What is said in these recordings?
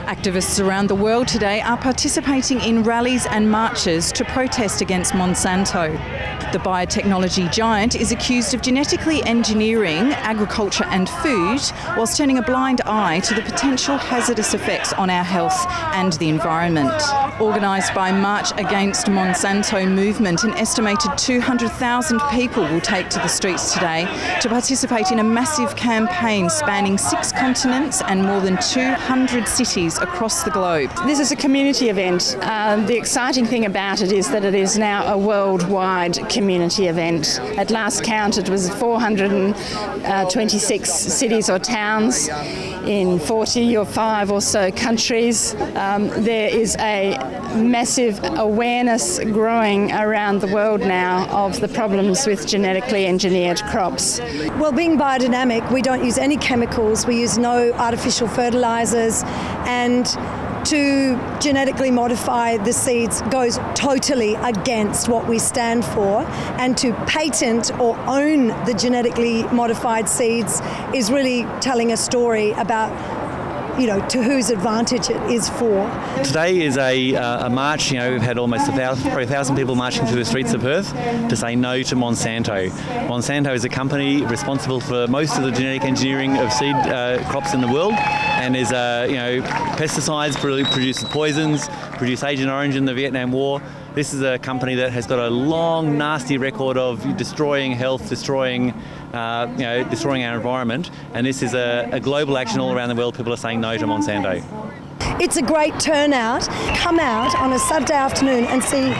Activists around the world today are participating in rallies and marches to protest against Monsanto. The biotechnology giant is accused of genetically engineering agriculture and food, whilst turning a blind eye to the potential hazardous effects on our health and the environment. Organised by March Against Monsanto movement, an estimated 200,000 people will take to the streets today to participate in a massive campaign spanning 6 continents and more than 200 cities across the globe. This is a community event. The exciting thing about it is that it is now a worldwide community event. At last count, it was 426 cities or towns in 45 or so countries. There is a massive awareness growing around the world now of the problems with genetically engineered crops. Well, being biodynamic, we don't use any chemicals, we use no artificial fertilisers, and to genetically modify the seeds goes totally against what we stand for, and to patent or own the genetically modified seeds is really telling a story about, to whose advantage it is for. Today is a march. We've had almost 1,000 people marching through the streets of Perth to say no to Monsanto. Monsanto is a company responsible for most of the genetic engineering of seed crops in the world, and is pesticides, produces poisons, produced Agent Orange in the Vietnam War. This is a company that has got a long, nasty record of destroying health, destroying our environment, and this is a global action all around the world. People are saying no to Monsanto. It's a great turnout. Come out on a Saturday afternoon and see,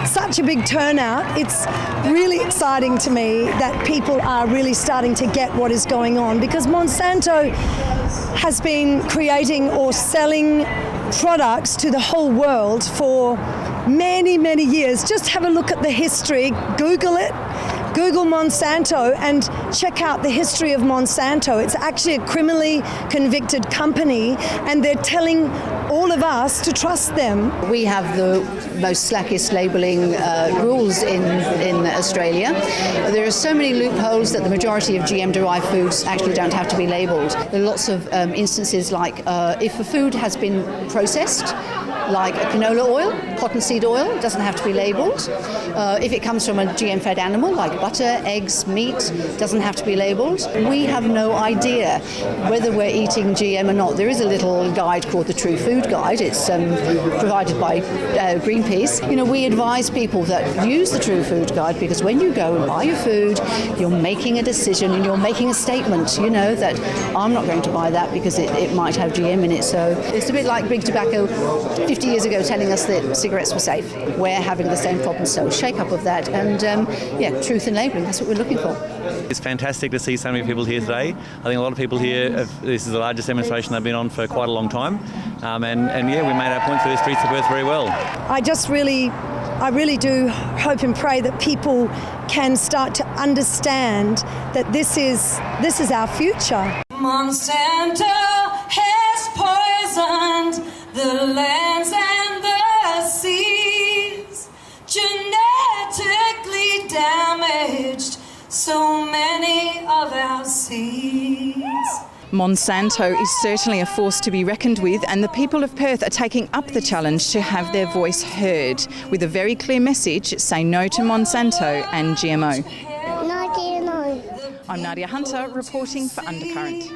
such a big turnout. It's really exciting to me that people are really starting to get what is going on, because Monsanto has been creating or selling products to the whole world for many, many years. Just have a look at the history, Google it. Google Monsanto and check out the history of Monsanto. It's actually a criminally convicted company, and they're telling all of us to trust them. We have the most slackest labelling rules in Australia. There are so many loopholes that the majority of GM-derived foods actually don't have to be labelled. There are lots of instances like if a food has been processed, like a canola oil, cottonseed oil, it doesn't have to be labelled. If it comes from a GM-fed animal, like butter, eggs, meat, doesn't have to be labelled. We have no idea whether we're eating GM or not. There is a little guide called the True Food Guide. It's provided by Greenpeace. We advise people that use the True Food Guide, because when you go and buy your food, you're making a decision and you're making a statement, that I'm not going to buy that because it might have GM in it. So it's a bit like Big Tobacco 50 years ago telling us that cigarettes were safe. We're having the same problem, so shake up of that, and truth in labelling, that's what we're looking for. It's fantastic to see so many people here today. I think a lot of people here, this is the largest demonstration they've been on for quite a long time, and we made our point through the streets of Perth very well. I really do hope and pray that people can start to understand that this is our future. Monsanto has poisoned the lands and the seas, genetically damaged so many of our seeds. Monsanto is certainly a force to be reckoned with, and the people of Perth are taking up the challenge to have their voice heard with a very clear message: say no to Monsanto and GMO. No GMO. I'm Nadia Hunter reporting for Undercurrent.